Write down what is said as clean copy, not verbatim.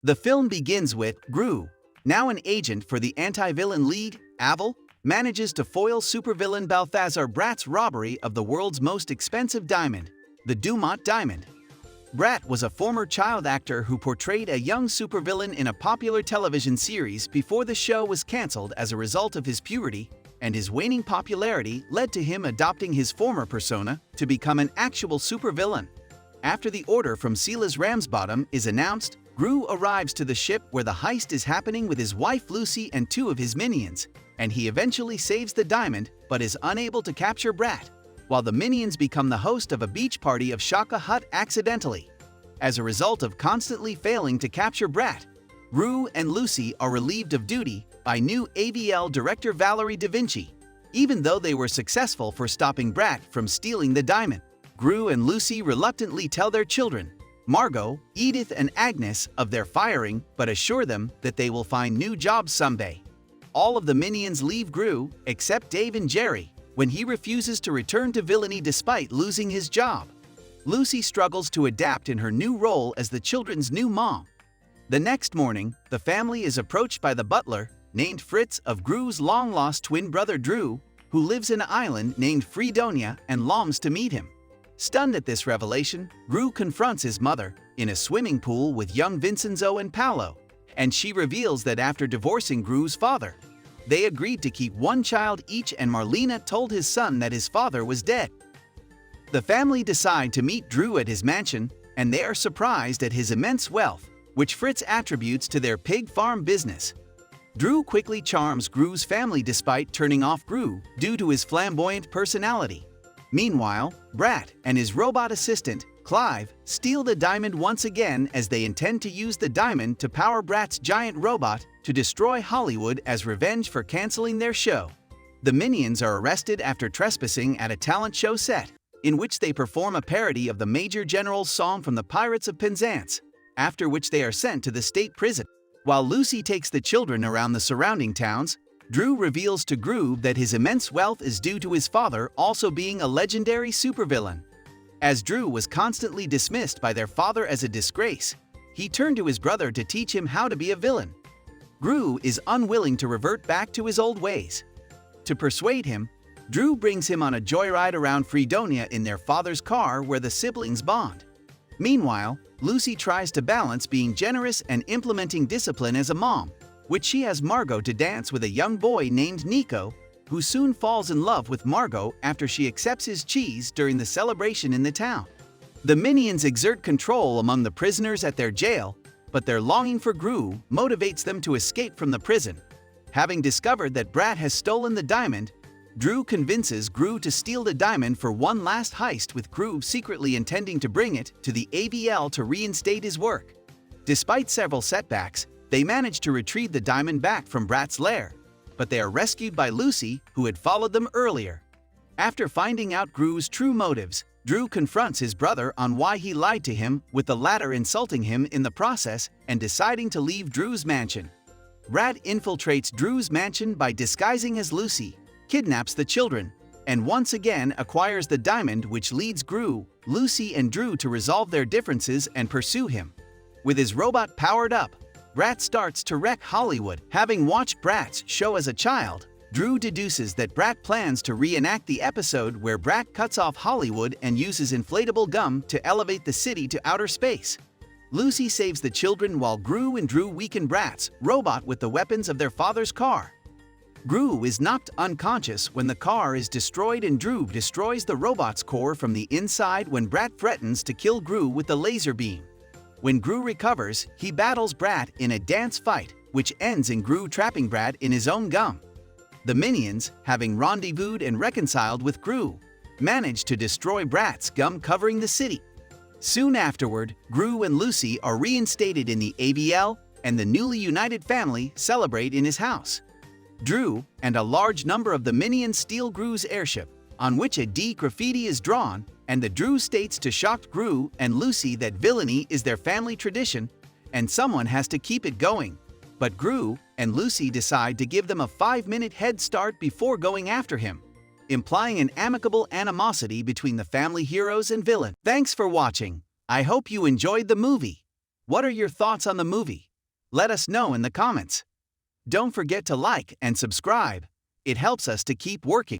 The film begins with Gru, now an agent for the anti-villain league, Aval, manages to foil supervillain Balthazar Bratt's robbery of the world's most expensive diamond, the Dumont Diamond. Bratt was a former child actor who portrayed a young supervillain in a popular television series before the show was cancelled as a result of his puberty, and his waning popularity led to him adopting his former persona to become an actual supervillain. After the order from Silas Ramsbottom is announced, Gru arrives to the ship where the heist is happening with his wife Lucy and two of his minions, and he eventually saves the diamond but is unable to capture Bratt, while the minions become the host of a beach party of Shaka Hut accidentally. As a result of constantly failing to capture Bratt, Gru and Lucy are relieved of duty by new AVL director Valerie Da Vinci. Even though they were successful for stopping Bratt from stealing the diamond, Gru and Lucy reluctantly tell their children, Margot, Edith, and Agnes, of their firing, but assure them that they will find new jobs someday. All of the minions leave Gru, except Dave and Jerry, when he refuses to return to villainy despite losing his job. Lucy struggles to adapt in her new role as the children's new mom. The next morning, the family is approached by the butler, named Fritz, of Gru's long-lost twin brother Drew, who lives in an island named Freedonia and longs to meet him. Stunned at this revelation, Gru confronts his mother in a swimming pool with young Vincenzo and Paolo, and she reveals that after divorcing Gru's father, they agreed to keep one child each, and Marlena told his son that his father was dead. The family decide to meet Drew at his mansion, and they are surprised at his immense wealth, which Fritz attributes to their pig farm business. Drew quickly charms Gru's family despite turning off Gru due to his flamboyant personality. Meanwhile, Bratt and his robot assistant, Clive, steal the diamond once again as they intend to use the diamond to power Bratt's giant robot to destroy Hollywood as revenge for canceling their show. The minions are arrested after trespassing at a talent show set, in which they perform a parody of the Major General's song from the Pirates of Penzance, after which they are sent to the state prison. While Lucy takes the children around the surrounding towns, Drew reveals to Gru that his immense wealth is due to his father also being a legendary supervillain. As Drew was constantly dismissed by their father as a disgrace, he turned to his brother to teach him how to be a villain. Gru is unwilling to revert back to his old ways. To persuade him, Drew brings him on a joyride around Freedonia in their father's car where the siblings bond. Meanwhile, Lucy tries to balance being generous and implementing discipline as a mom, which she has Margot to dance with a young boy named Nico, who soon falls in love with Margot after she accepts his cheese during the celebration in the town. The minions exert control among the prisoners at their jail, but their longing for Gru motivates them to escape from the prison. Having discovered that Bratt has stolen the diamond, Drew convinces Gru to steal the diamond for one last heist, with Gru secretly intending to bring it to the AVL to reinstate his work. Despite several setbacks, they manage to retrieve the diamond back from Bratt's lair, but they are rescued by Lucy, who had followed them earlier. After finding out Gru's true motives, Drew confronts his brother on why he lied to him, with the latter insulting him in the process and deciding to leave Drew's mansion. Bratt infiltrates Drew's mansion by disguising as Lucy, kidnaps the children, and once again acquires the diamond, which leads Gru, Lucy, and Drew to resolve their differences and pursue him. With his robot powered up, Bratt starts to wreck Hollywood. Having watched Bratt's show as a child, Drew deduces that Bratt plans to reenact the episode where Bratt cuts off Hollywood and uses inflatable gum to elevate the city to outer space. Lucy saves the children while Gru and Drew weaken Bratt's robot with the weapons of their father's car. Gru is knocked unconscious when the car is destroyed, and Drew destroys the robot's core from the inside when Bratt threatens to kill Gru with the laser beam. When Gru recovers, he battles Bratt in a dance fight, which ends in Gru trapping Bratt in his own gum. The minions, having rendezvoused and reconciled with Gru, manage to destroy Bratt's gum covering the city. Soon afterward, Gru and Lucy are reinstated in the AVL, and the newly united family celebrate in his house. Drew and a large number of the minions steal Gru's airship, on which a D graffiti is drawn, and the Drew states to shocked Gru and Lucy that villainy is their family tradition and someone has to keep it going. But Gru and Lucy decide to give them a 5-minute head start before going after him, implying an amicable animosity between the family heroes and villain. Thanks for watching. I hope you enjoyed the movie. What are your thoughts on the movie? Let us know in the comments. Don't forget to like and subscribe. It helps us to keep working.